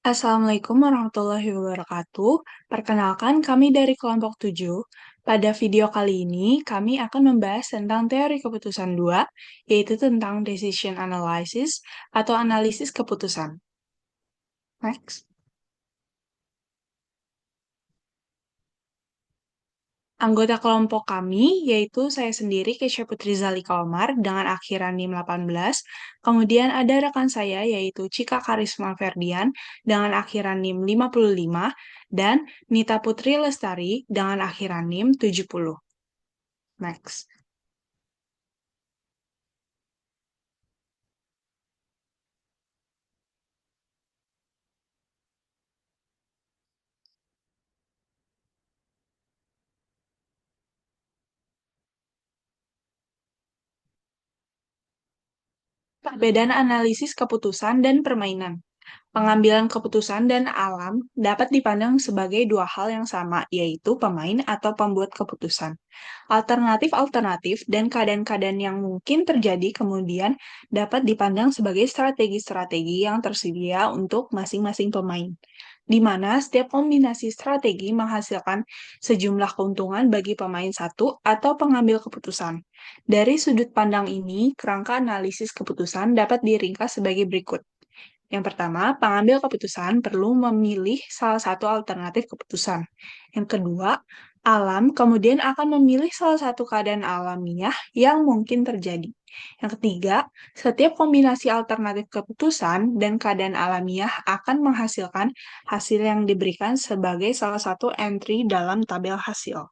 Assalamualaikum warahmatullahi wabarakatuh. Perkenalkan, kami dari kelompok 7. Pada video kali ini, kami akan membahas tentang teori keputusan 2, yaitu tentang decision analysis atau analisis keputusan. Next. Anggota kelompok kami, yaitu saya sendiri, Kesha Putri Zalika Omar, dengan akhiran NIM 18. Kemudian ada rekan saya, yaitu Cika Karisma Ferdian, dengan akhiran NIM 55. Dan Nita Putri Lestari, dengan akhiran NIM 70. Next. Perbedaan analisis keputusan dan permainan. Pengambilan keputusan dan alam dapat dipandang sebagai dua hal yang sama, yaitu pemain atau pembuat keputusan. Alternatif-alternatif dan keadaan-keadaan yang mungkin terjadi kemudian dapat dipandang sebagai strategi-strategi yang tersedia untuk masing-masing pemain, di mana setiap kombinasi strategi menghasilkan sejumlah keuntungan bagi pemain satu atau pengambil keputusan. Dari sudut pandang ini, kerangka analisis keputusan dapat diringkas sebagai berikut. Yang pertama, pengambil keputusan perlu memilih salah satu alternatif keputusan. Yang kedua, alam kemudian akan memilih salah satu keadaan alamiah yang mungkin terjadi. Yang ketiga, setiap kombinasi alternatif keputusan dan keadaan alamiah akan menghasilkan hasil yang diberikan sebagai salah satu entry dalam tabel hasil.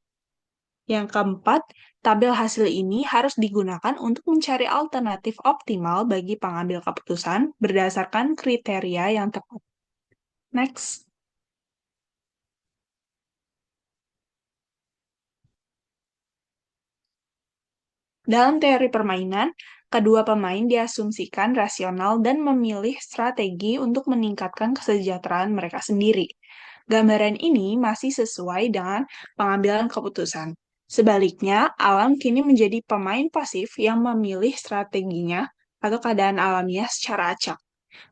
Yang keempat, tabel hasil ini harus digunakan untuk mencari alternatif optimal bagi pengambil keputusan berdasarkan kriteria yang tepat. Next. Dalam teori permainan, kedua pemain diasumsikan rasional dan memilih strategi untuk meningkatkan kesejahteraan mereka sendiri. Gambaran ini masih sesuai dengan pengambilan keputusan. Sebaliknya, alam kini menjadi pemain pasif yang memilih strateginya atau keadaan alamiah secara acak.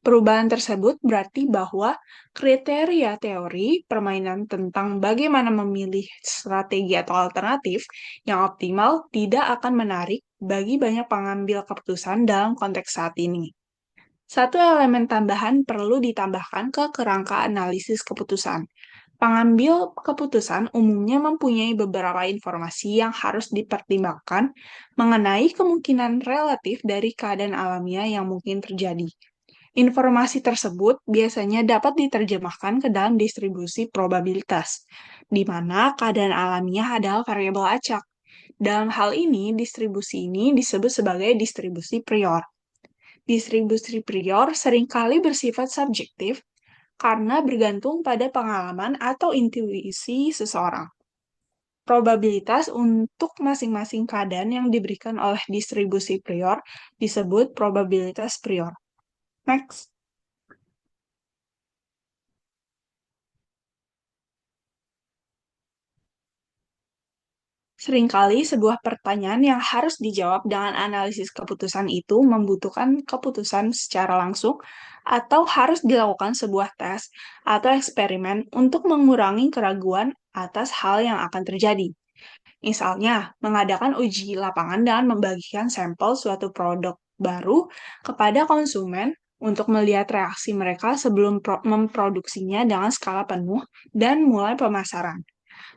Perubahan tersebut berarti bahwa kriteria teori permainan tentang bagaimana memilih strategi atau alternatif yang optimal tidak akan menarik bagi banyak pengambil keputusan dalam konteks saat ini. Satu elemen tambahan perlu ditambahkan ke kerangka analisis keputusan. Pengambil keputusan umumnya mempunyai beberapa informasi yang harus dipertimbangkan mengenai kemungkinan relatif dari keadaan alamiah yang mungkin terjadi. Informasi tersebut biasanya dapat diterjemahkan ke dalam distribusi probabilitas, di mana keadaan alamiah adalah variabel acak. Dalam hal ini, distribusi ini disebut sebagai distribusi prior. Distribusi prior seringkali bersifat subjektif karena bergantung pada pengalaman atau intuisi seseorang. Probabilitas untuk masing-masing keadaan yang diberikan oleh distribusi prior disebut probabilitas prior. Next. Seringkali sebuah pertanyaan yang harus dijawab dengan analisis keputusan itu membutuhkan keputusan secara langsung atau harus dilakukan sebuah tes atau eksperimen untuk mengurangi keraguan atas hal yang akan terjadi. Misalnya, mengadakan uji lapangan dengan membagikan sampel suatu produk baru kepada konsumen untuk melihat reaksi mereka sebelum memproduksinya dengan skala penuh dan mulai pemasaran.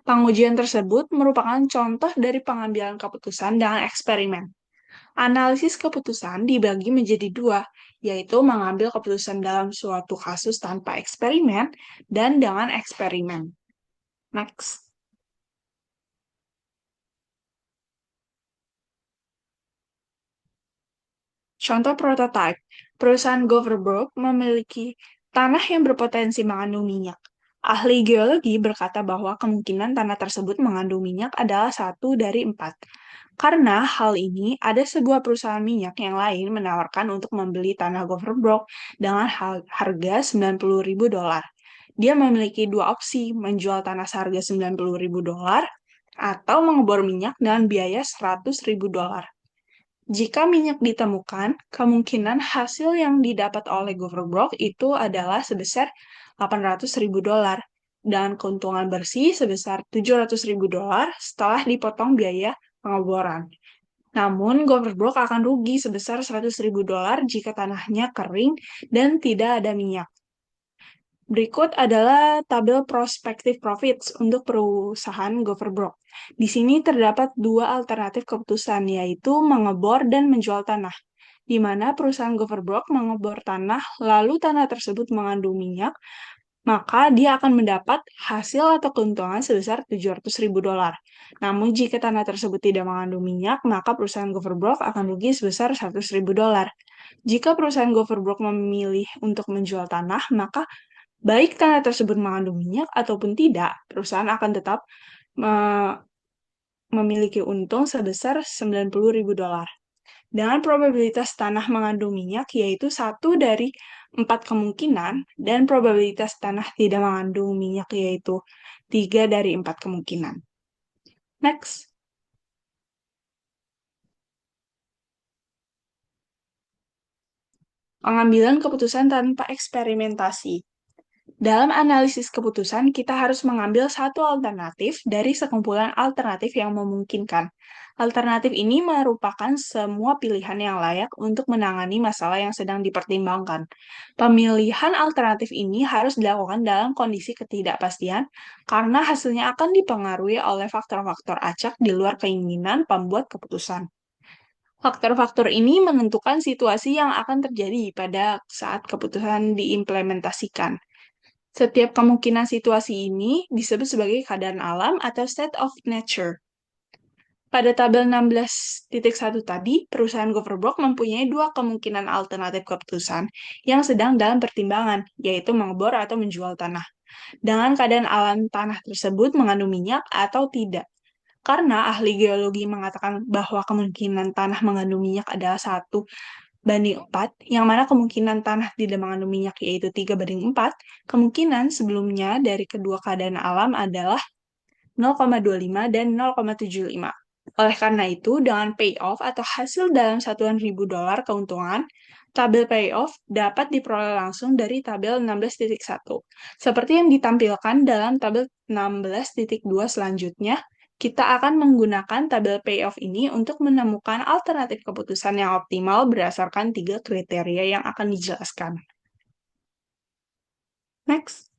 Pengujian tersebut merupakan contoh dari pengambilan keputusan dengan eksperimen. Analisis keputusan dibagi menjadi dua, yaitu mengambil keputusan dalam suatu kasus tanpa eksperimen dan dengan eksperimen. Next. Contoh prototipe, perusahaan Goverbrok memiliki tanah yang berpotensi mengandung minyak. Ahli geologi berkata bahwa kemungkinan tanah tersebut mengandung minyak adalah 1 dari 4. Karena hal ini, ada sebuah perusahaan minyak yang lain menawarkan untuk membeli tanah Goverbrok dengan harga $90.000. Dia memiliki dua opsi, menjual tanah seharga $90.000 atau mengebor minyak dengan biaya $100.000. Jika minyak ditemukan, kemungkinan hasil yang didapat oleh Goverbrok itu adalah sebesar $800.000 dan keuntungan bersih sebesar $700.000 setelah dipotong biaya pengeboran. Namun, Governor akan rugi sebesar $100.000 jika tanahnya kering dan tidak ada minyak. Berikut adalah tabel prospective profits untuk perusahaan Governor. Di sini terdapat dua alternatif keputusan, yaitu mengebor dan menjual tanah, di mana perusahaan Governor mengebor tanah, lalu tanah tersebut mengandung minyak, maka dia akan mendapat hasil atau keuntungan sebesar $700.000. Namun, jika tanah tersebut tidak mengandung minyak, maka perusahaan Governor akan rugi sebesar $100.000. Jika perusahaan Governor memilih untuk menjual tanah, maka baik tanah tersebut mengandung minyak ataupun tidak, perusahaan akan tetap memiliki untung sebesar $90.000. Dengan probabilitas tanah mengandung minyak yaitu 1 dari 4 kemungkinan, dan probabilitas tanah tidak mengandung minyak yaitu 3 dari 4 kemungkinan. Next. Pengambilan keputusan tanpa eksperimentasi. Dalam analisis keputusan, kita harus mengambil satu alternatif dari sekumpulan alternatif yang memungkinkan. Alternatif ini merupakan semua pilihan yang layak untuk menangani masalah yang sedang dipertimbangkan. Pemilihan alternatif ini harus dilakukan dalam kondisi ketidakpastian karena hasilnya akan dipengaruhi oleh faktor-faktor acak di luar keinginan pembuat keputusan. Faktor-faktor ini menentukan situasi yang akan terjadi pada saat keputusan diimplementasikan. Setiap kemungkinan situasi ini disebut sebagai keadaan alam atau state of nature. Pada tabel 16.1 tadi, perusahaan Governor mempunyai dua kemungkinan alternatif keputusan yang sedang dalam pertimbangan, yaitu mengebor atau menjual tanah. Dengan keadaan alam tanah tersebut mengandung minyak atau tidak. Karena ahli geologi mengatakan bahwa kemungkinan tanah mengandung minyak adalah 1/4, yang mana kemungkinan tanah tidak mengandung minyak yaitu 3/4, kemungkinan sebelumnya dari kedua keadaan alam adalah 0,25 dan 0,75. Oleh karena itu, dengan payoff atau hasil dalam satuan $1.000 keuntungan, tabel payoff dapat diperoleh langsung dari tabel 16.1. Seperti yang ditampilkan dalam tabel 16.2 selanjutnya, kita akan menggunakan tabel payoff ini untuk menemukan alternatif keputusan yang optimal berdasarkan 3 kriteria yang akan dijelaskan. Next.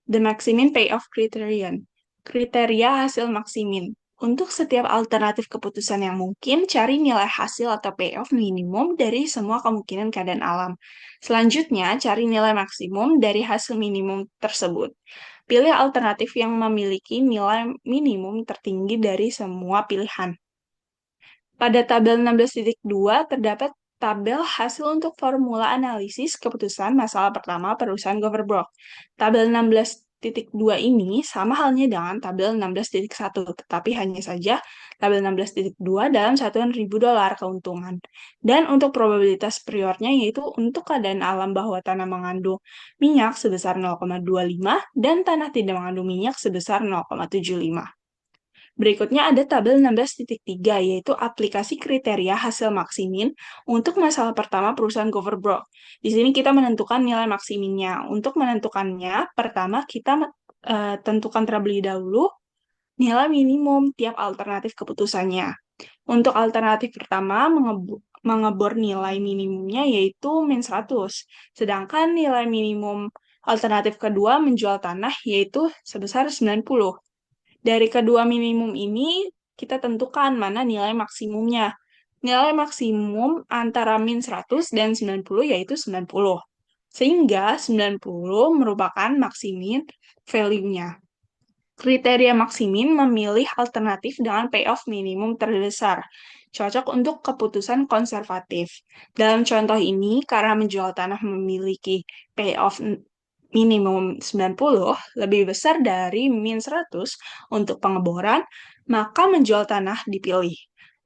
The Maximin Payoff Criterion. Kriteria hasil maksimin. Untuk setiap alternatif keputusan yang mungkin, cari nilai hasil atau payoff minimum dari semua kemungkinan keadaan alam. Selanjutnya, cari nilai maksimum dari hasil minimum tersebut. Pilih alternatif yang memiliki nilai minimum tertinggi dari semua pilihan. Pada tabel 16.2 terdapat tabel hasil untuk formula analisis keputusan masalah pertama perusahaan Governor. Tabel 16.2 ini sama halnya dengan tabel 16.1, tetapi hanya saja tabel 16.2 dalam satuan $1.000 keuntungan. Dan untuk probabilitas priornya yaitu untuk keadaan alam bahwa tanah mengandung minyak sebesar 0,25 dan tanah tidak mengandung minyak sebesar 0,75. Berikutnya ada tabel 16.3, yaitu aplikasi kriteria hasil maksimin untuk masalah pertama perusahaan Governor. Di sini kita menentukan nilai maksiminnya. Untuk menentukannya, pertama kita tentukan terlebih dahulu nilai minimum tiap alternatif keputusannya. Untuk alternatif pertama, mengebor nilai minimumnya yaitu min 100. Sedangkan nilai minimum alternatif kedua menjual tanah yaitu sebesar 90. Dari kedua minimum ini, kita tentukan mana nilai maksimumnya. Nilai maksimum antara min 100 dan 90 yaitu 90. Sehingga 90 merupakan maksimin value-nya. Kriteria maksimin memilih alternatif dengan payoff minimum terbesar, cocok untuk keputusan konservatif. Dalam contoh ini, karena menjual tanah memiliki payoff minimum 90 lebih besar dari min 100 untuk pengeboran, maka menjual tanah dipilih.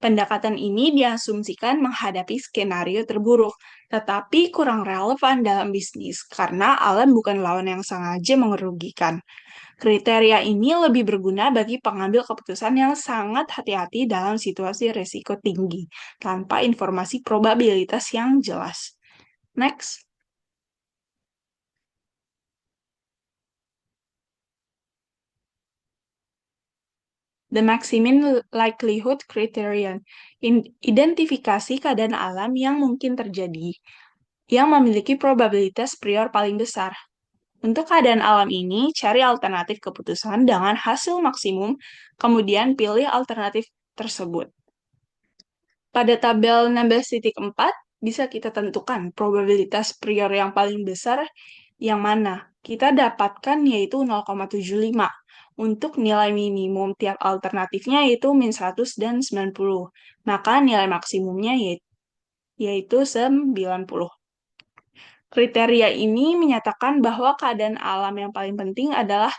Pendekatan ini diasumsikan menghadapi skenario terburuk, tetapi kurang relevan dalam bisnis karena alam bukan lawan yang sengaja merugikan. Kriteria ini lebih berguna bagi pengambil keputusan yang sangat hati-hati dalam situasi risiko tinggi, tanpa informasi probabilitas yang jelas. Next. The Maximin Likelihood Criterion, identifikasi keadaan alam yang mungkin terjadi, yang memiliki probabilitas prior paling besar. Untuk keadaan alam ini, cari alternatif keputusan dengan hasil maksimum, kemudian pilih alternatif tersebut. Pada tabel 16.4, bisa kita tentukan probabilitas prior yang paling besar yang mana. Kita dapatkan yaitu 0,75. Untuk nilai minimum tiap alternatifnya yaitu min 100 dan 90. Maka nilai maksimumnya yaitu 90. Kriteria ini menyatakan bahwa keadaan alam yang paling penting adalah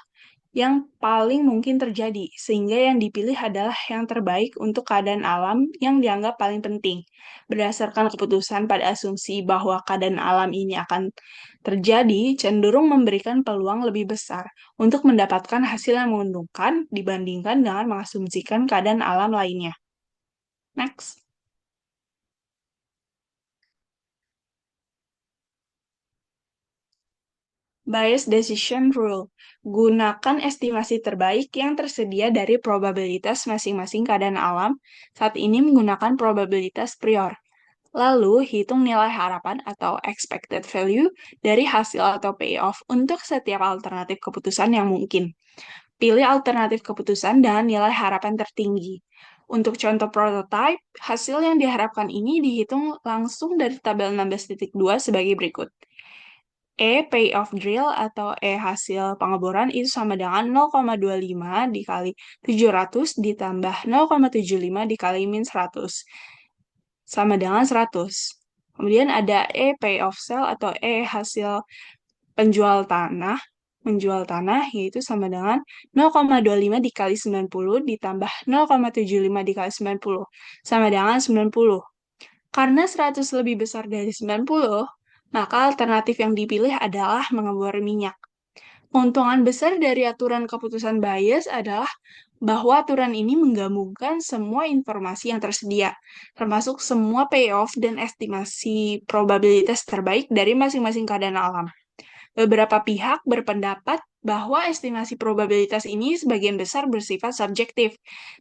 yang paling mungkin terjadi, sehingga yang dipilih adalah yang terbaik untuk keadaan alam yang dianggap paling penting. Berdasarkan keputusan pada asumsi bahwa keadaan alam ini akan terjadi, cenderung memberikan peluang lebih besar untuk mendapatkan hasil yang menguntungkan dibandingkan dengan mengasumsikan keadaan alam lainnya. Next. Bias Decision Rule. Gunakan estimasi terbaik yang tersedia dari probabilitas masing-masing keadaan alam, saat ini menggunakan probabilitas prior. Lalu, hitung nilai harapan atau expected value dari hasil atau payoff untuk setiap alternatif keputusan yang mungkin. Pilih alternatif keputusan dengan nilai harapan tertinggi. Untuk contoh prototype, hasil yang diharapkan ini dihitung langsung dari tabel 16.2 sebagai berikut. Payoff drill atau hasil pengeboran itu sama dengan 0,25 dikali 700 ditambah 0,75 dikali min 100 sama dengan 100. Kemudian ada payoff sale atau hasil penjual tanah menjual tanah yaitu sama dengan 0,25 dikali 90 ditambah 0,75 dikali 90 sama dengan 90. Karena 100 lebih besar dari 90, maka alternatif yang dipilih adalah mengebor minyak. Keuntungan besar dari aturan keputusan bias adalah bahwa aturan ini menggabungkan semua informasi yang tersedia, termasuk semua payoff dan estimasi probabilitas terbaik dari masing-masing keadaan alam. Beberapa pihak berpendapat bahwa estimasi probabilitas ini sebagian besar bersifat subjektif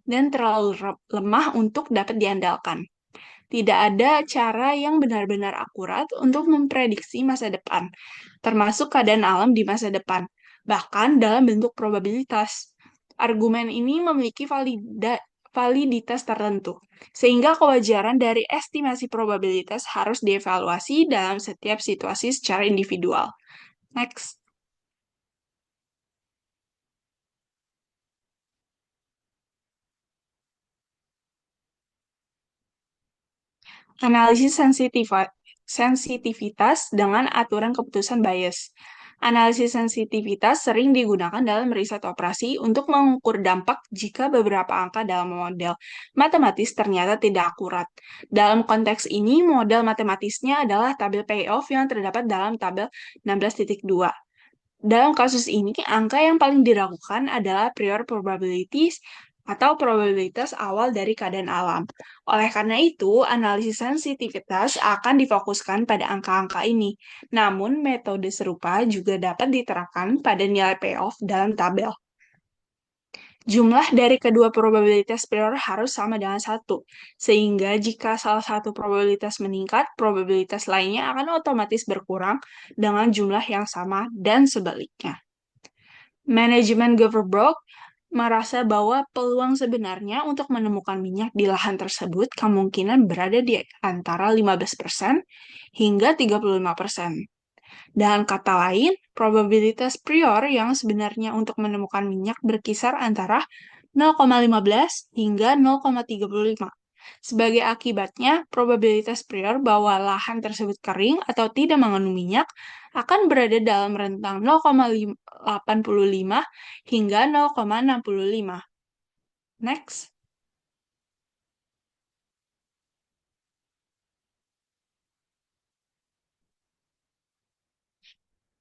dan terlalu lemah untuk dapat diandalkan. Tidak ada cara yang benar-benar akurat untuk memprediksi masa depan, termasuk keadaan alam di masa depan, bahkan dalam bentuk probabilitas. Argumen ini memiliki validitas tertentu, sehingga kewajaran dari estimasi probabilitas harus dievaluasi dalam setiap situasi secara individual. Next. Analisis sensitivitas dengan aturan keputusan bias. Analisis sensitivitas sering digunakan dalam riset operasi untuk mengukur dampak jika beberapa angka dalam model matematis ternyata tidak akurat. Dalam konteks ini, model matematisnya adalah tabel payoff yang terdapat dalam tabel 16.2. Dalam kasus ini, angka yang paling diragukan adalah prior probabilities atau probabilitas awal dari keadaan alam. Oleh karena itu, analisis sensitivitas akan difokuskan pada angka-angka ini. Namun, metode serupa juga dapat diterapkan pada nilai payoff dalam tabel. Jumlah dari kedua probabilitas prior harus sama dengan 1, sehingga jika salah satu probabilitas meningkat, probabilitas lainnya akan otomatis berkurang dengan jumlah yang sama dan sebaliknya. Manajemen Governbrook merasa bahwa peluang sebenarnya untuk menemukan minyak di lahan tersebut kemungkinan berada di antara 15% hingga 35%. Dengan kata lain, probabilitas prior yang sebenarnya untuk menemukan minyak berkisar antara 0,15 hingga 0,35. Sebagai akibatnya, probabilitas prior bahwa lahan tersebut kering atau tidak mengandung minyak akan berada dalam rentang 0,85 hingga 0,65. Next.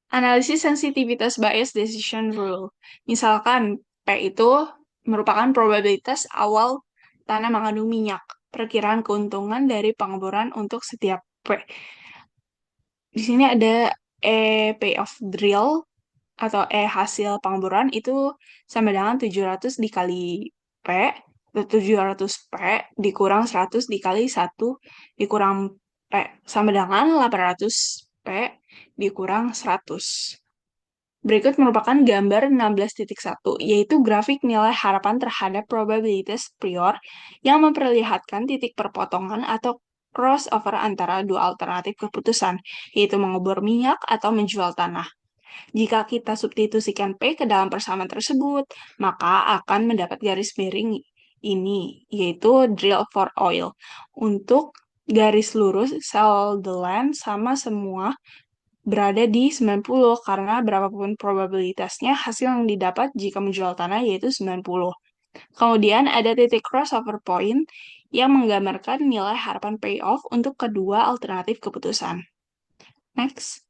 Analisis sensitivitas bias decision rule. Misalkan P itu merupakan probabilitas awal tanah mengandung minyak. Perkiraan keuntungan dari pengeboran untuk setiap P. Di sini ada payoff drill atau hasil pengeboran itu sama dengan 700 dikali P itu 700 P dikurang 100 dikali 1 dikurang P sama dengan 800 P dikurang 100. Berikut merupakan gambar 16.1, yaitu grafik nilai harapan terhadap probabilitas prior yang memperlihatkan titik perpotongan atau crossover antara dua alternatif keputusan, yaitu mengebor minyak atau menjual tanah. Jika kita substitusikan P ke dalam persamaan tersebut, maka akan mendapat garis miring ini, yaitu drill for oil. Untuk garis lurus, sell the land sama semua berada di 90 karena berapapun probabilitasnya hasil yang didapat jika menjual tanah yaitu 90. Kemudian ada titik crossover point yang menggambarkan nilai harapan payoff untuk kedua alternatif keputusan. Next.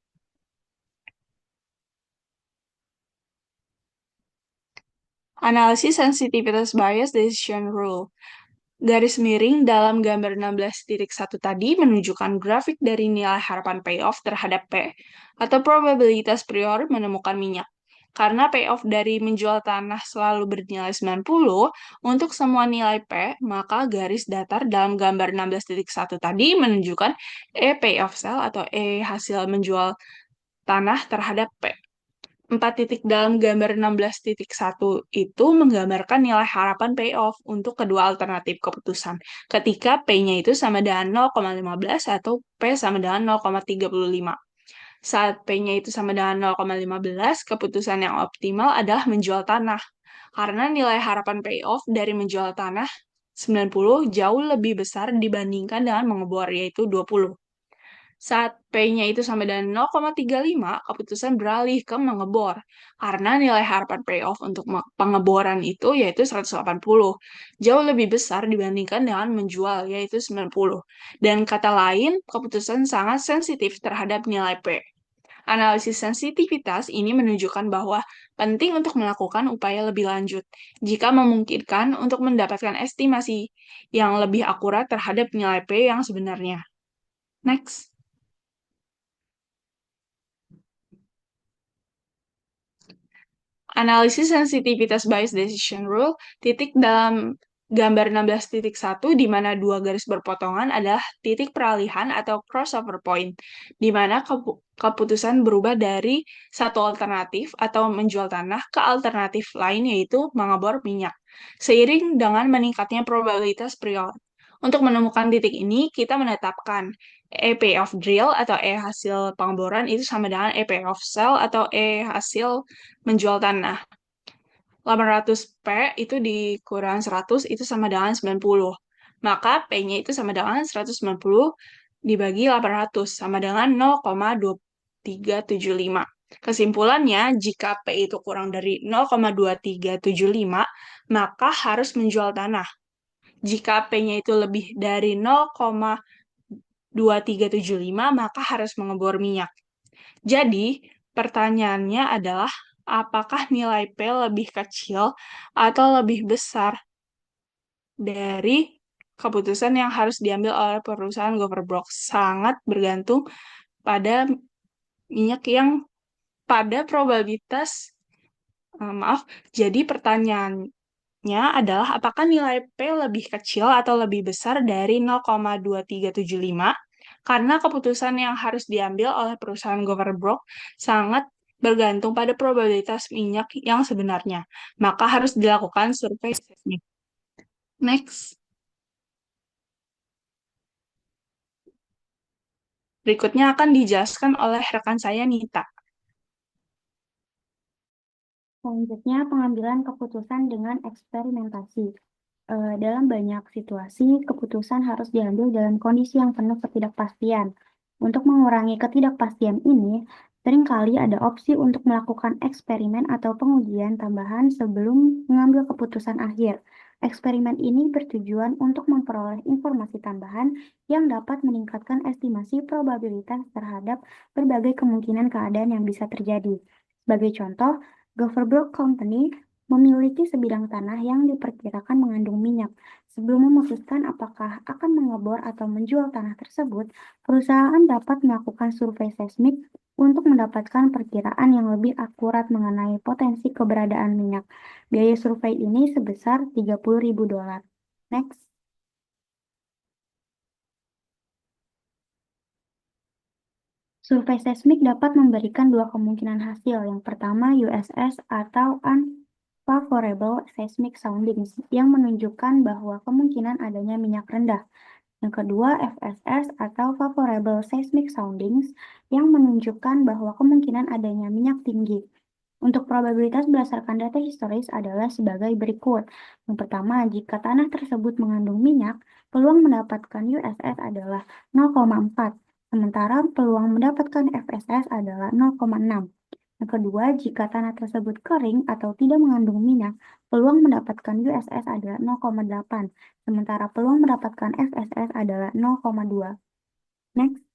Analisis sensitivitas bias decision rule. Garis miring dalam gambar 16.1 tadi menunjukkan grafik dari nilai harapan payoff terhadap P, atau probabilitas prior menemukan minyak. Karena payoff dari menjual tanah selalu bernilai 90, untuk semua nilai P, maka garis datar dalam gambar 16.1 tadi menunjukkan E payoff sell atau E hasil menjual tanah terhadap P. 4 titik dalam gambar 16.1 itu menggambarkan nilai harapan payoff untuk kedua alternatif keputusan. Ketika P-nya itu sama dengan 0,15 atau P sama dengan 0,35. Saat P-nya itu sama dengan 0,15, keputusan yang optimal adalah menjual tanah. Karena nilai harapan payoff dari menjual tanah 90 jauh lebih besar dibandingkan dengan mengebor, yaitu 20. Saat P-nya itu sama dengan 0,35, keputusan beralih ke mengebor. Karena nilai harapan payoff untuk pengeboran itu yaitu 180. Jauh lebih besar dibandingkan dengan menjual, yaitu 90. Dan kata lain, keputusan sangat sensitif terhadap nilai P. Analisis sensitivitas ini menunjukkan bahwa penting untuk melakukan upaya lebih lanjut jika memungkinkan untuk mendapatkan estimasi yang lebih akurat terhadap nilai P yang sebenarnya. Next. Analisis sensitivitas bias decision rule, titik dalam gambar 16.1 di mana dua garis berpotongan adalah titik peralihan atau crossover point, di mana keputusan berubah dari satu alternatif atau menjual tanah ke alternatif lain yaitu mengebor minyak, seiring dengan meningkatnya probabilitas prior. Untuk menemukan titik ini, kita menetapkan EP of drill atau E hasil pengeboran itu sama dengan EP of sell atau E hasil menjual tanah. 800 P itu dikurang 100 itu sama dengan 90. Maka P-nya itu sama dengan 190 dibagi 800 sama dengan 0,2375. Kesimpulannya, jika P itu kurang dari 0,2375, maka harus menjual tanah. Jika P-nya itu lebih dari 0,2375, maka harus mengebor minyak. Jadi, pertanyaannya adalah, apakah nilai P lebih kecil atau lebih besar dari keputusan yang harus diambil oleh perusahaan Goverbrock? Sangat bergantung pada minyak yang pada probabilitas, maaf, jadi pertanyaannya adalah apakah nilai P lebih kecil atau lebih besar dari 0,2375? Karena keputusan yang harus diambil oleh perusahaan Goverbrock sangat bergantung pada probabilitas minyak yang sebenarnya. Maka harus dilakukan survei seismik. Next. Berikutnya akan dijelaskan oleh rekan saya, Nita. Selanjutnya, pengambilan keputusan dengan eksperimentasi. Dalam banyak situasi, keputusan harus diambil dalam kondisi yang penuh ketidakpastian. Untuk mengurangi ketidakpastian ini, seringkali ada opsi untuk melakukan eksperimen atau pengujian tambahan sebelum mengambil keputusan akhir. Eksperimen ini bertujuan untuk memperoleh informasi tambahan yang dapat meningkatkan estimasi probabilitas terhadap berbagai kemungkinan keadaan yang bisa terjadi. Sebagai contoh, Goverbrock Company memiliki sebidang tanah yang diperkirakan mengandung minyak. Sebelum memutuskan apakah akan mengebor atau menjual tanah tersebut, perusahaan dapat melakukan survei seismik untuk mendapatkan perkiraan yang lebih akurat mengenai potensi keberadaan minyak. Biaya survei ini sebesar $30.000. Next. Survei seismik dapat memberikan dua kemungkinan hasil. Yang pertama, USS atau Unfavorable Seismic Soundings, yang menunjukkan bahwa kemungkinan adanya minyak rendah. Yang kedua, FSS atau Favorable Seismic Soundings, yang menunjukkan bahwa kemungkinan adanya minyak tinggi. Untuk probabilitas berdasarkan data historis adalah sebagai berikut. Yang pertama, jika tanah tersebut mengandung minyak, peluang mendapatkan USS adalah 0,4, sementara peluang mendapatkan FSS adalah 0,6. Yang kedua, jika tanah tersebut kering atau tidak mengandung minyak, peluang mendapatkan USS adalah 0,8, sementara peluang mendapatkan FSS adalah 0,2. Next.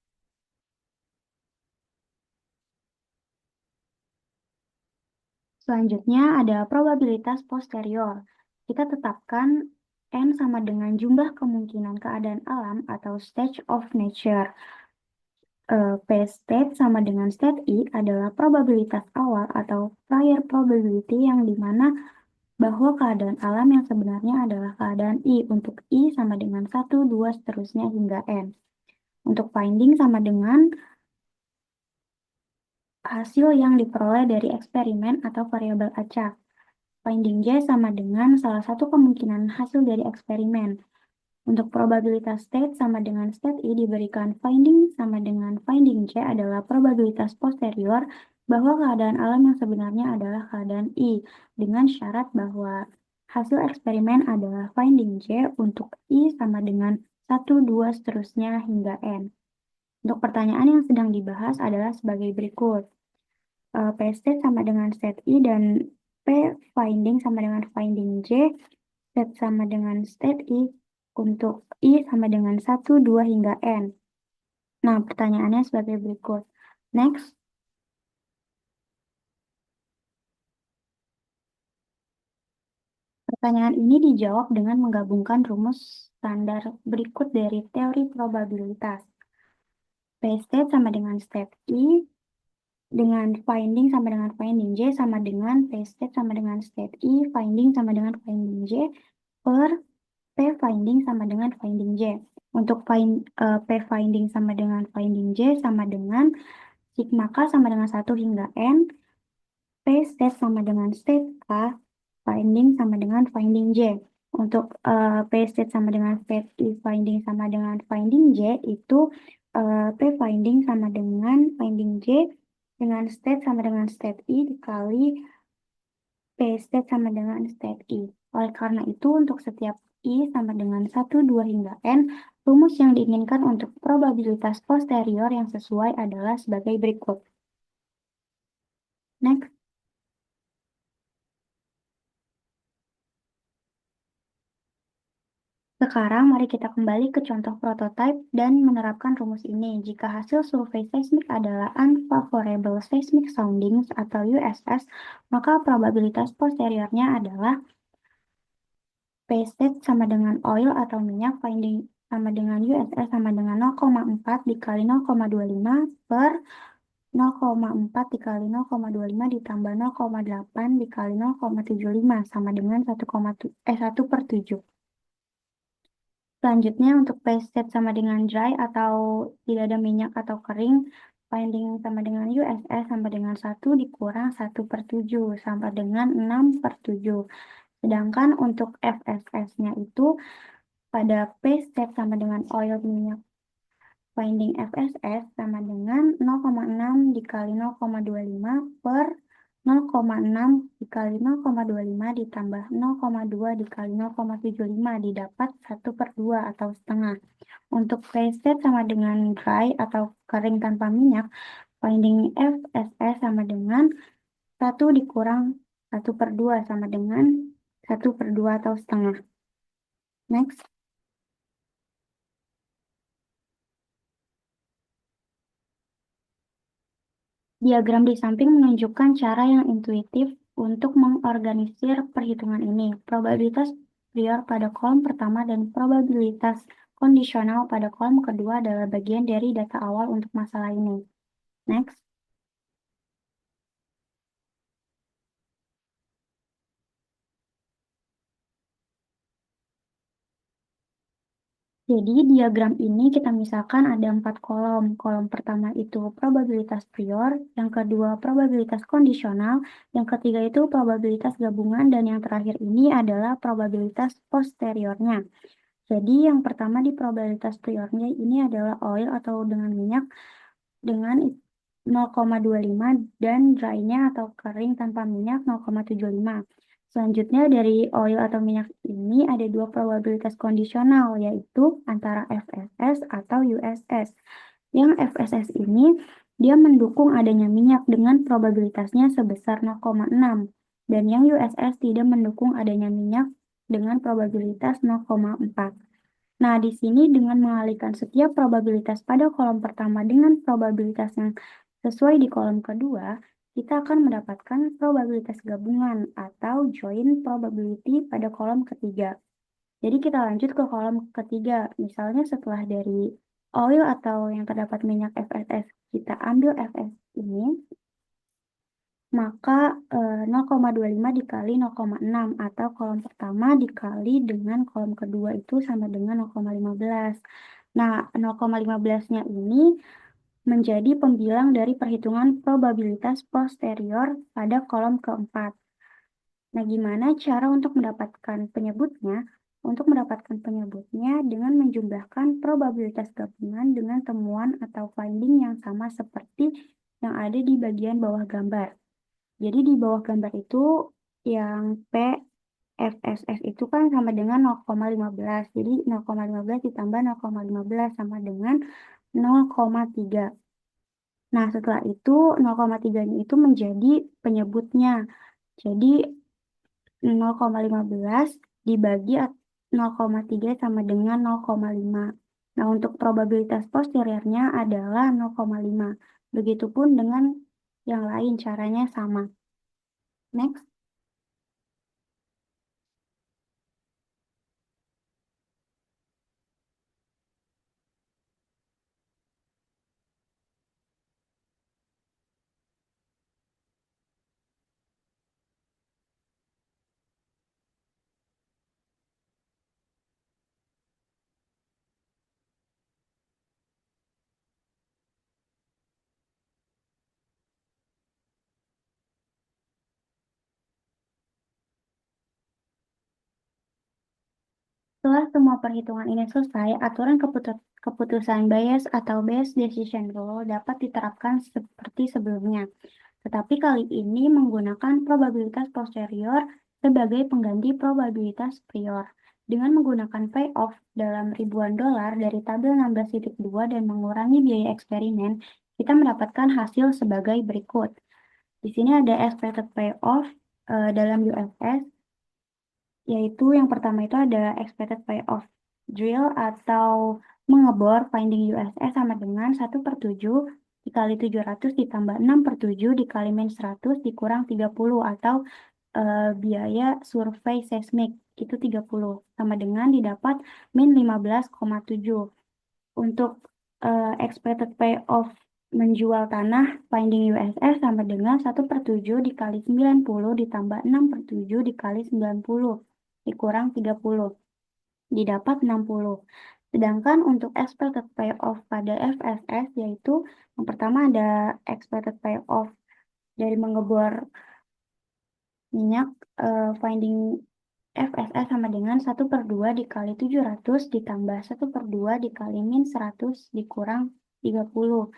Selanjutnya ada probabilitas posterior. Kita tetapkan N sama dengan jumlah kemungkinan keadaan alam atau stage of nature. P state sama dengan state I adalah probabilitas awal atau prior probability yang dimana bahwa keadaan alam yang sebenarnya adalah keadaan I. Untuk I sama dengan 1, 2, seterusnya hingga N. Untuk finding sama dengan hasil yang diperoleh dari eksperimen atau variabel acak. Finding J sama dengan salah satu kemungkinan hasil dari eksperimen. Untuk probabilitas state sama dengan state I diberikan finding sama dengan finding J adalah probabilitas posterior bahwa keadaan alam yang sebenarnya adalah keadaan I, dengan syarat bahwa hasil eksperimen adalah finding J untuk I sama dengan 1, 2, seterusnya hingga N. Untuk pertanyaan yang sedang dibahas adalah sebagai berikut. P state sama dengan state I dan P finding sama dengan finding J, state sama dengan state I, untuk I sama dengan 1, 2, hingga N. Nah, pertanyaannya sebagai berikut. Next. Pertanyaan ini dijawab dengan menggabungkan rumus standar berikut dari teori probabilitas. P state sama dengan state I, dengan finding sama dengan finding J sama dengan P state sama dengan state I, finding sama dengan finding J, per P finding sama dengan finding J. Untuk P finding sama dengan finding J sama dengan sigma K sama dengan 1 hingga N, P state sama dengan state K, finding sama dengan finding J. Untuk P state sama dengan state I, finding sama dengan finding J, itu P finding sama dengan finding J dengan state sama dengan state I dikali P state sama dengan state I. Oleh karena itu, untuk setiap I sama dengan 1, 2, hingga N, rumus yang diinginkan untuk probabilitas posterior yang sesuai adalah sebagai berikut. Next. Sekarang mari kita kembali ke contoh prototipe dan menerapkan rumus ini. Jika hasil survei seismik adalah unfavorable seismic soundings atau USS, maka probabilitas posteriornya adalah P state sama dengan oil atau minyak, finding sama dengan USS sama dengan 0,4 dikali 0,25 per 0,4 dikali 0,25 ditambah 0,8 dikali 0,75 sama dengan 1/7. Selanjutnya untuk P state sama dengan dry atau tidak ada minyak atau kering, finding sama dengan USS sama dengan 1 dikurang 1/7 sama dengan 6/7. Sedangkan untuk FSS-nya itu pada P state sama dengan oil minyak, finding FSS sama dengan 0,6 dikali 0,25 per 0,6 dikali 0,25 ditambah 0,2 dikali 0,75 didapat 1/2 atau setengah. Untuk P state sama dengan dry atau kering tanpa minyak, finding FSS sama dengan 1 dikurang 1/2 sama dengan 1/2 atau setengah. Next. Diagram di samping menunjukkan cara yang intuitif untuk mengorganisir perhitungan ini. Probabilitas prior pada kolom pertama dan probabilitas kondisional pada kolom kedua adalah bagian dari data awal untuk masalah ini. Next. Jadi diagram ini kita misalkan ada 4 kolom. Kolom pertama itu probabilitas prior, yang kedua probabilitas kondisional, yang ketiga itu probabilitas gabungan, dan yang terakhir ini adalah probabilitas posteriornya. Jadi yang pertama di probabilitas priornya ini adalah oil atau dengan minyak dengan 0,25 dan dry-nya atau kering tanpa minyak 0,75. Selanjutnya dari oil atau minyak ini ada dua probabilitas kondisional yaitu antara FSS atau USS. Yang FSS ini dia mendukung adanya minyak dengan probabilitasnya sebesar 0,6 dan yang USS tidak mendukung adanya minyak dengan probabilitas 0,4. Nah, di sini dengan mengalihkan setiap probabilitas pada kolom pertama dengan probabilitas yang sesuai di kolom kedua, kita akan mendapatkan probabilitas gabungan atau joint probability pada kolom ketiga. Jadi kita lanjut ke kolom ketiga. Misalnya setelah dari oil atau yang terdapat minyak FSS, kita ambil FS ini, maka 0,25 dikali 0,6 atau kolom pertama dikali dengan kolom kedua itu sama dengan 0,15. Nah, 0,15-nya ini menjadi pembilang dari perhitungan probabilitas posterior pada kolom keempat. Nah, gimana cara untuk mendapatkan penyebutnya? Untuk mendapatkan penyebutnya dengan menjumlahkan probabilitas gabungan dengan temuan atau finding yang sama seperti yang ada di bagian bawah gambar. Jadi di bawah gambar itu yang PFSS itu kan sama dengan 0,15. Jadi 0,15 ditambah 0,15 sama dengan 0,3. Nah, setelah itu 0,3-nya itu menjadi penyebutnya. Jadi 0,15 dibagi 0,3 sama dengan 0,5. Nah, untuk probabilitas posteriornya adalah 0,5. Begitupun dengan yang lain caranya sama. Next. Setelah semua perhitungan ini selesai, aturan keputusan bias atau Bayes decision rule dapat diterapkan seperti sebelumnya. Tetapi kali ini menggunakan probabilitas posterior sebagai pengganti probabilitas prior. Dengan menggunakan payoff dalam ribuan dolar dari tabel 16.2 dan mengurangi biaya eksperimen, kita mendapatkan hasil sebagai berikut. Di sini ada expected payoff dalam UFS, yaitu yang pertama itu ada expected payoff drill atau mengebor finding USS sama dengan 1/7 dikali 700 ditambah 6/7 dikali min 100 dikurang 30 atau biaya survei seismik itu 30 sama dengan didapat min 15,7. Untuk expected payoff menjual tanah finding USS sama dengan 1/7 dikali 90 ditambah 6/7 dikali 90 dikurang 30 didapat 60. Sedangkan untuk expected payoff pada FSS yaitu yang pertama ada expected payoff dari mengebor minyak finding FSS sama dengan 1/2 dikali 700 ditambah 1/2 dikali min 100 dikurang 30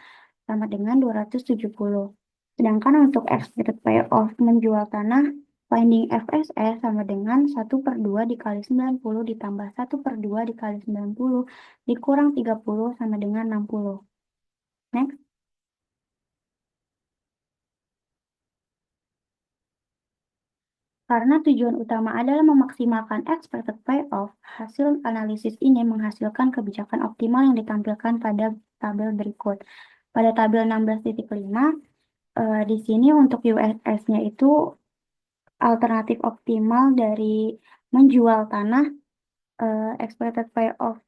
sama dengan 270. Sedangkan untuk expected payoff menjual tanah finding FSS sama dengan 1/2 dikali 90 ditambah 1/2 dikali 90 dikurang 30 sama dengan 60. Next. Karena tujuan utama adalah memaksimalkan expected payoff, hasil analisis ini menghasilkan kebijakan optimal yang ditampilkan pada tabel berikut. Pada tabel 16.5, di sini untuk USS-nya itu alternatif optimal dari menjual tanah expected payoff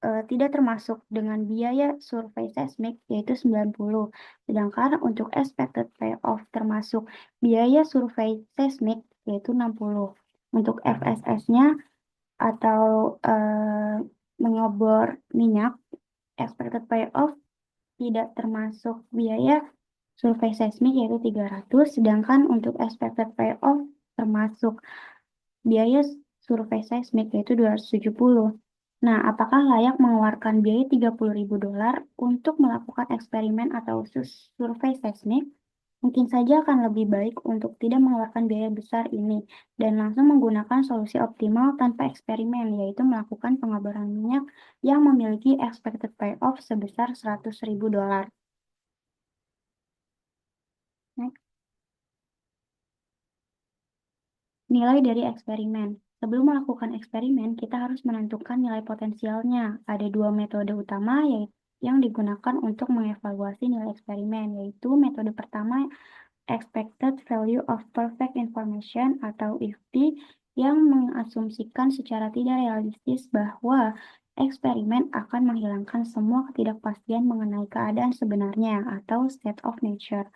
tidak termasuk dengan biaya survei seismik yaitu 90. Sedangkan untuk expected payoff termasuk biaya survei seismik yaitu 60. Untuk FSS-nya atau mengebor minyak, expected payoff tidak termasuk biaya survei seismik yaitu 300, sedangkan untuk expected payoff termasuk biaya survei seismik yaitu 270. Nah, apakah layak mengeluarkan biaya $30.000 untuk melakukan eksperimen atau survei seismik? Mungkin saja akan lebih baik untuk tidak mengeluarkan biaya besar ini dan langsung menggunakan solusi optimal tanpa eksperimen, yaitu melakukan pengeboran minyak yang memiliki expected payoff sebesar $100.000. Next. Nilai dari eksperimen. Sebelum melakukan eksperimen, kita harus menentukan nilai potensialnya. Ada dua metode utama yang digunakan untuk mengevaluasi nilai eksperimen, yaitu metode pertama Expected Value of Perfect Information atau IFP yang mengasumsikan secara tidak realistis bahwa eksperimen akan menghilangkan semua ketidakpastian mengenai keadaan sebenarnya atau state of nature.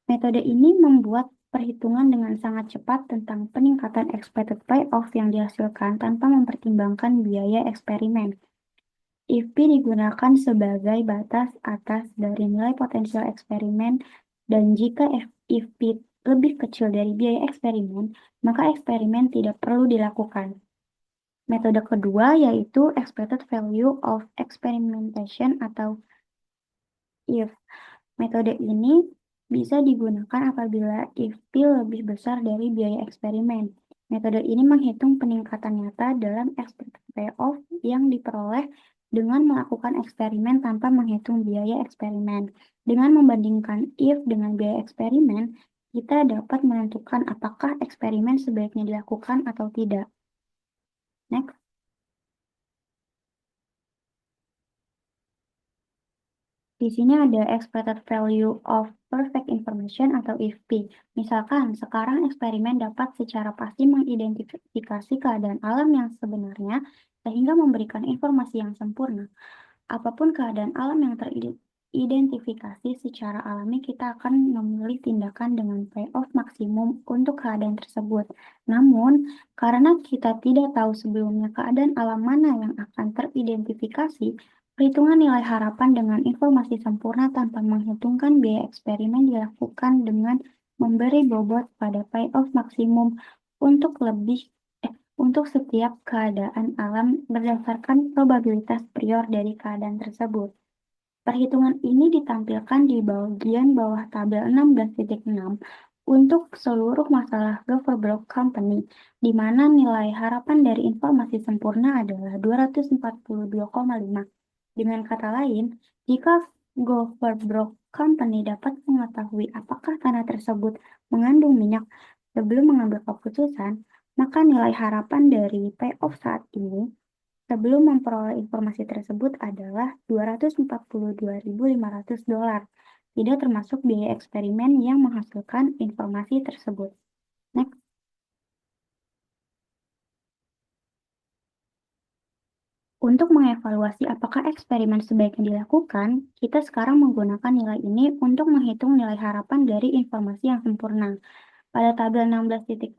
Metode ini membuat perhitungan dengan sangat cepat tentang peningkatan expected payoff yang dihasilkan tanpa mempertimbangkan biaya eksperimen. IFP digunakan sebagai batas atas dari nilai potensial eksperimen dan jika IFP lebih kecil dari biaya eksperimen, maka eksperimen tidak perlu dilakukan. Metode kedua yaitu Expected Value of Experimentation atau IF. Metode ini bisa digunakan apabila IFP lebih besar dari biaya eksperimen. Metode ini menghitung peningkatan nyata dalam expected payoff yang diperoleh dengan melakukan eksperimen tanpa menghitung biaya eksperimen. Dengan membandingkan if dengan biaya eksperimen, kita dapat menentukan apakah eksperimen sebaiknya dilakukan atau tidak. Next. Di sini ada Expected Value of Perfect Information atau IFP. Misalkan, sekarang eksperimen dapat secara pasti mengidentifikasi keadaan alam yang sebenarnya sehingga memberikan informasi yang sempurna. Apapun keadaan alam yang teridentifikasi secara alami, kita akan memilih tindakan dengan payoff maksimum untuk keadaan tersebut. Namun, karena kita tidak tahu sebelumnya keadaan alam mana yang akan teridentifikasi, perhitungan nilai harapan dengan informasi sempurna tanpa menghitungkan biaya eksperimen dilakukan dengan memberi bobot pada payoff maksimum untuk untuk setiap keadaan alam berdasarkan probabilitas prior dari keadaan tersebut. Perhitungan ini ditampilkan di bagian bawah tabel 16.6 untuk seluruh masalah Gopher Company, di mana nilai harapan dari informasi sempurna adalah 242,5. Dengan kata lain, jika Gopher Company dapat mengetahui apakah tanah tersebut mengandung minyak sebelum mengambil keputusan, maka nilai harapan dari payoff saat ini sebelum memperoleh informasi tersebut adalah $242.500, tidak termasuk biaya eksperimen yang menghasilkan informasi tersebut. Next. Untuk mengevaluasi apakah eksperimen sebaiknya dilakukan, kita sekarang menggunakan nilai ini untuk menghitung nilai harapan dari informasi yang sempurna. Pada tabel 16.6,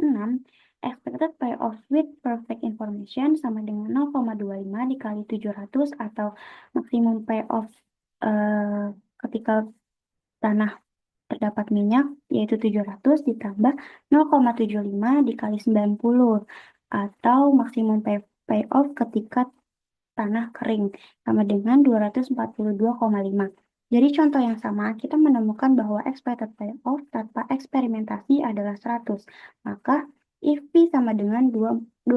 expected payoff with perfect information sama dengan 0,25 dikali 700 atau maksimum payoff ketika tanah terdapat minyak yaitu 700 ditambah 0,75 dikali 90 atau maksimum payoff ketika tanah kering sama dengan 242,5. Jadi contoh yang sama, kita menemukan bahwa expected payoff tanpa eksperimentasi adalah 100. Maka IFP sama dengan 242,5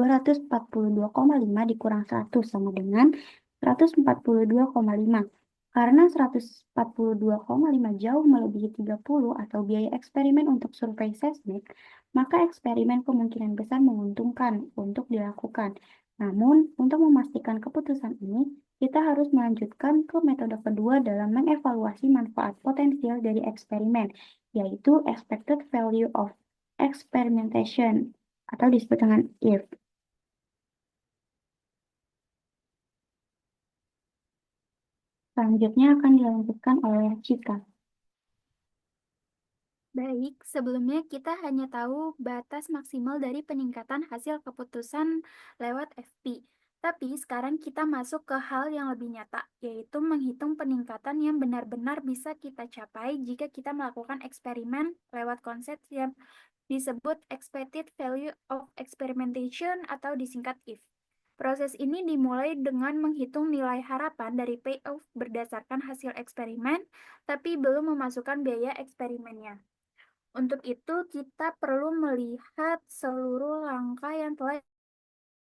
dikurang 100 sama dengan 142,5. Karena 142,5 jauh melebihi 30 atau biaya eksperimen untuk survei seismik, maka eksperimen kemungkinan besar menguntungkan untuk dilakukan. Namun, untuk memastikan keputusan ini, kita harus melanjutkan ke metode kedua dalam mengevaluasi manfaat potensial dari eksperimen, yaitu Expected Value of Experimentation, atau disebut dengan IF. Selanjutnya akan dilanjutkan oleh Cika. Baik, sebelumnya kita hanya tahu batas maksimal dari peningkatan hasil keputusan lewat FP. Tapi sekarang kita masuk ke hal yang lebih nyata, yaitu menghitung peningkatan yang benar-benar bisa kita capai jika kita melakukan eksperimen lewat konsep yang disebut expected value of experimentation atau disingkat IF. Proses ini dimulai dengan menghitung nilai harapan dari payoff berdasarkan hasil eksperimen, tapi belum memasukkan biaya eksperimennya. Untuk itu, kita perlu melihat seluruh langkah yang telah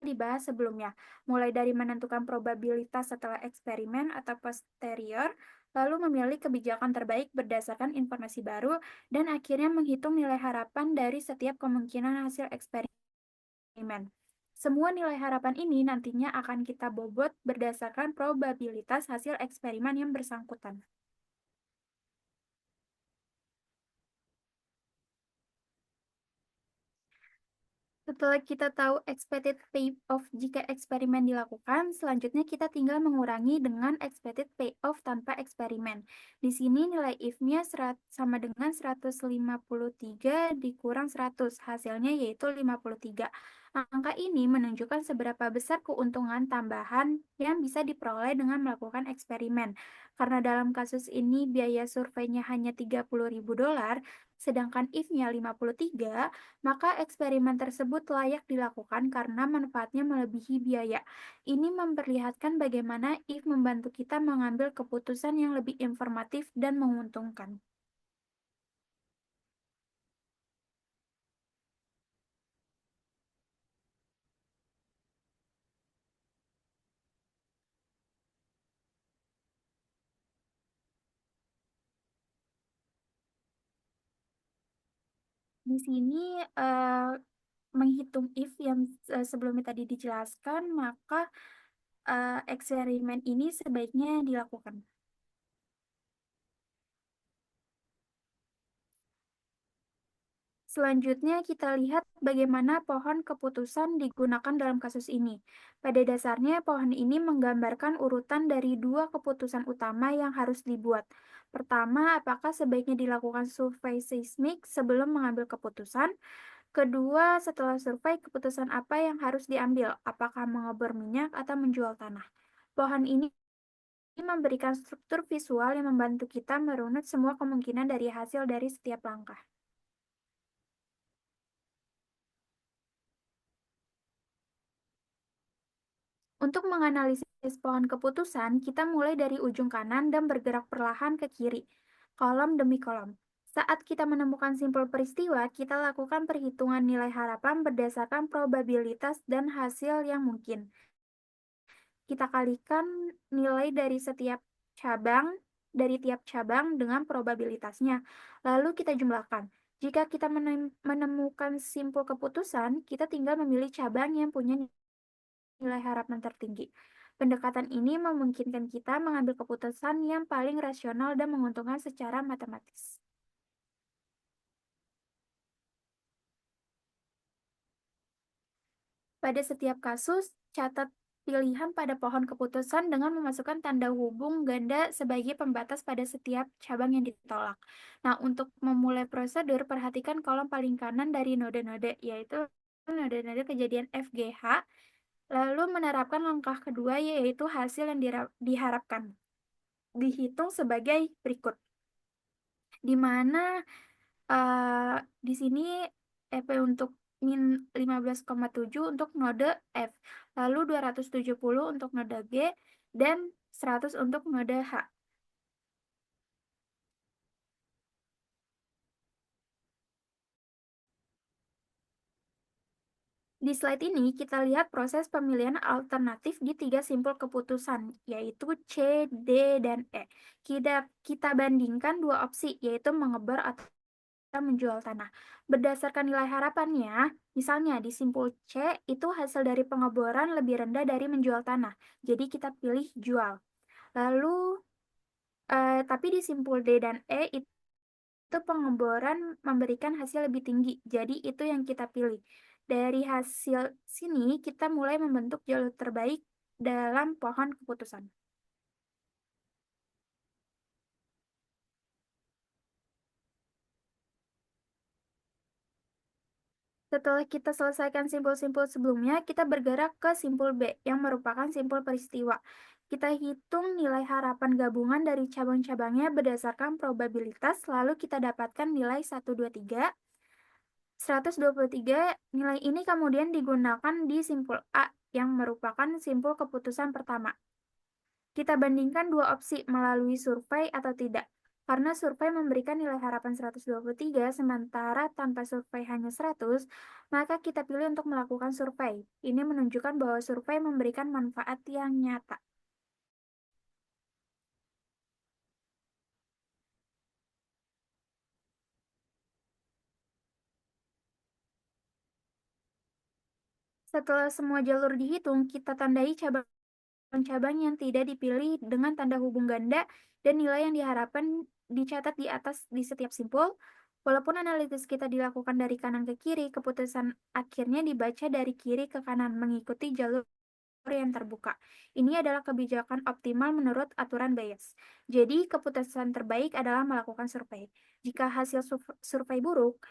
dibahas sebelumnya, mulai dari menentukan probabilitas setelah eksperimen atau posterior, lalu memilih kebijakan terbaik berdasarkan informasi baru, dan akhirnya menghitung nilai harapan dari setiap kemungkinan hasil eksperimen. Semua nilai harapan ini nantinya akan kita bobot berdasarkan probabilitas hasil eksperimen yang bersangkutan. Setelah kita tahu expected payoff jika eksperimen dilakukan, selanjutnya kita tinggal mengurangi dengan expected payoff tanpa eksperimen. Di sini nilai if-nya sama dengan 153 dikurang 100, hasilnya yaitu 53. Angka ini menunjukkan seberapa besar keuntungan tambahan yang bisa diperoleh dengan melakukan eksperimen. Karena dalam kasus ini biaya surveinya hanya $30.000, sedangkan if-nya 53, maka eksperimen tersebut layak dilakukan karena manfaatnya melebihi biaya. Ini memperlihatkan bagaimana if membantu kita mengambil keputusan yang lebih informatif dan menguntungkan. Di sini menghitung if yang sebelumnya tadi dijelaskan, maka eksperimen ini sebaiknya dilakukan. Selanjutnya, kita lihat bagaimana pohon keputusan digunakan dalam kasus ini. Pada dasarnya, pohon ini menggambarkan urutan dari dua keputusan utama yang harus dibuat. Pertama, apakah sebaiknya dilakukan survei seismik sebelum mengambil keputusan? Kedua, setelah survei, keputusan apa yang harus diambil? Apakah mengebor minyak atau menjual tanah? Pohon ini memberikan struktur visual yang membantu kita merunut semua kemungkinan dari hasil dari setiap langkah. Untuk menganalisis pohon keputusan, kita mulai dari ujung kanan dan bergerak perlahan ke kiri, kolom demi kolom. Saat kita menemukan simpul peristiwa, kita lakukan perhitungan nilai harapan berdasarkan probabilitas dan hasil yang mungkin. Kita kalikan nilai dari tiap cabang dengan probabilitasnya, lalu kita jumlahkan. Jika kita menemukan simpul keputusan, kita tinggal memilih cabang yang punya nilai harapan tertinggi. Pendekatan ini memungkinkan kita mengambil keputusan yang paling rasional dan menguntungkan secara matematis. Pada setiap kasus, catat pilihan pada pohon keputusan dengan memasukkan tanda hubung ganda sebagai pembatas pada setiap cabang yang ditolak. Nah, untuk memulai prosedur, perhatikan kolom paling kanan dari node-node, yaitu node-node kejadian FGH, lalu menerapkan langkah kedua, yaitu hasil yang diharapkan. Dihitung sebagai berikut, di mana di sini EP untuk min 15,7 untuk node F, lalu 270 untuk node G, dan 100 untuk node H. Di slide ini, kita lihat proses pemilihan alternatif di 3 simpul keputusan, yaitu C, D, dan E. Kita bandingkan dua opsi, yaitu mengebor atau menjual tanah. Berdasarkan nilai harapannya, misalnya di simpul C, itu hasil dari pengeboran lebih rendah dari menjual tanah. Jadi kita pilih jual. Lalu, tapi di simpul D dan E, itu pengeboran memberikan hasil lebih tinggi. Jadi itu yang kita pilih. Dari hasil sini, kita mulai membentuk jalur terbaik dalam pohon keputusan. Setelah kita selesaikan simpul-simpul sebelumnya, kita bergerak ke simpul B, yang merupakan simpul peristiwa. Kita hitung nilai harapan gabungan dari cabang-cabangnya berdasarkan probabilitas, lalu kita dapatkan nilai 123. 123 nilai ini kemudian digunakan di simpul A, yang merupakan simpul keputusan pertama. Kita bandingkan dua opsi melalui survei atau tidak. Karena survei memberikan nilai harapan 123, sementara tanpa survei hanya 100, maka kita pilih untuk melakukan survei. Ini menunjukkan bahwa survei memberikan manfaat yang nyata. Setelah semua jalur dihitung, kita tandai cabang-cabang yang tidak dipilih dengan tanda hubung ganda dan nilai yang diharapkan dicatat di atas di setiap simpul. Walaupun analisis kita dilakukan dari kanan ke kiri, keputusan akhirnya dibaca dari kiri ke kanan mengikuti jalur yang terbuka. Ini adalah kebijakan optimal menurut aturan Bayes. Jadi, keputusan terbaik adalah melakukan survei. Jika hasil survei buruk,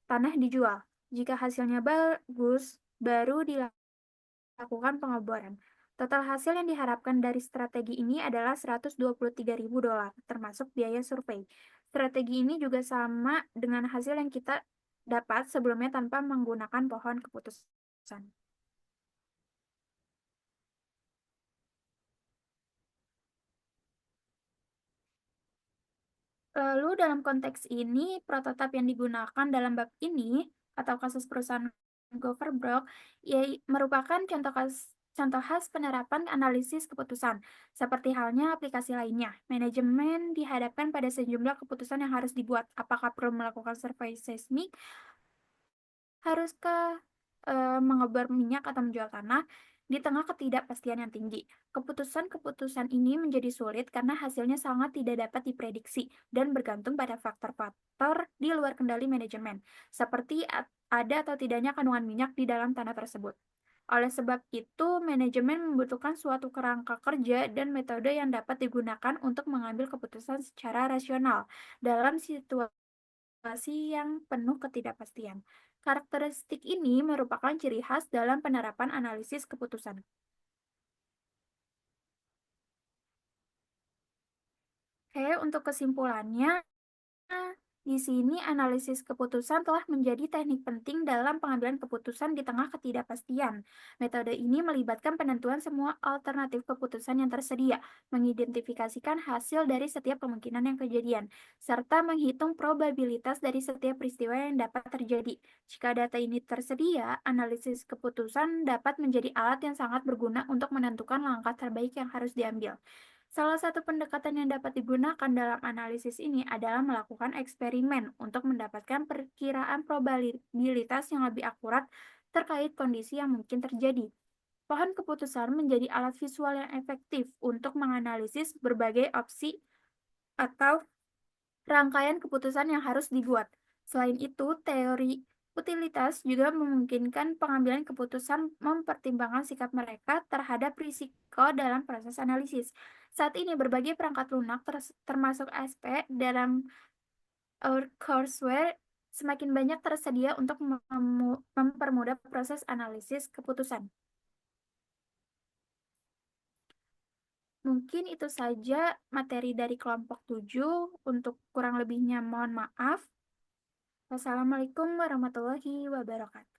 tanah dijual. Jika hasilnya bagus, baru dilakukan pengeboran. Total hasil yang diharapkan dari strategi ini adalah $123.000, termasuk biaya survei. Strategi ini juga sama dengan hasil yang kita dapat sebelumnya tanpa menggunakan pohon keputusan. Lalu dalam konteks ini, prototip yang digunakan dalam bab ini atau kasus perusahaan Goverbrock merupakan contoh khas penerapan analisis keputusan. Seperti halnya aplikasi lainnya, manajemen dihadapkan pada sejumlah keputusan yang harus dibuat. Apakah perlu melakukan survei seismik? Haruskah mengebor minyak atau menjual tanah? Di tengah ketidakpastian yang tinggi, keputusan-keputusan ini menjadi sulit karena hasilnya sangat tidak dapat diprediksi dan bergantung pada faktor-faktor di luar kendali manajemen, seperti ada atau tidaknya kandungan minyak di dalam tanah tersebut. Oleh sebab itu, manajemen membutuhkan suatu kerangka kerja dan metode yang dapat digunakan untuk mengambil keputusan secara rasional dalam situasi yang penuh ketidakpastian. Karakteristik ini merupakan ciri khas dalam penerapan analisis keputusan. Oke, untuk kesimpulannya, di sini analisis keputusan telah menjadi teknik penting dalam pengambilan keputusan di tengah ketidakpastian. Metode ini melibatkan penentuan semua alternatif keputusan yang tersedia, mengidentifikasikan hasil dari setiap kemungkinan yang kejadian, serta menghitung probabilitas dari setiap peristiwa yang dapat terjadi. Jika data ini tersedia, analisis keputusan dapat menjadi alat yang sangat berguna untuk menentukan langkah terbaik yang harus diambil. Salah satu pendekatan yang dapat digunakan dalam analisis ini adalah melakukan eksperimen untuk mendapatkan perkiraan probabilitas yang lebih akurat terkait kondisi yang mungkin terjadi. Pohon keputusan menjadi alat visual yang efektif untuk menganalisis berbagai opsi atau rangkaian keputusan yang harus dibuat. Selain itu, teori utilitas juga memungkinkan pengambilan keputusan mempertimbangkan sikap mereka terhadap risiko dalam proses analisis. Saat ini, berbagai perangkat lunak termasuk ASP dalam our courseware semakin banyak tersedia untuk mempermudah proses analisis keputusan. Mungkin itu saja materi dari kelompok 7. Untuk kurang lebihnya mohon maaf. Wassalamualaikum warahmatullahi wabarakatuh.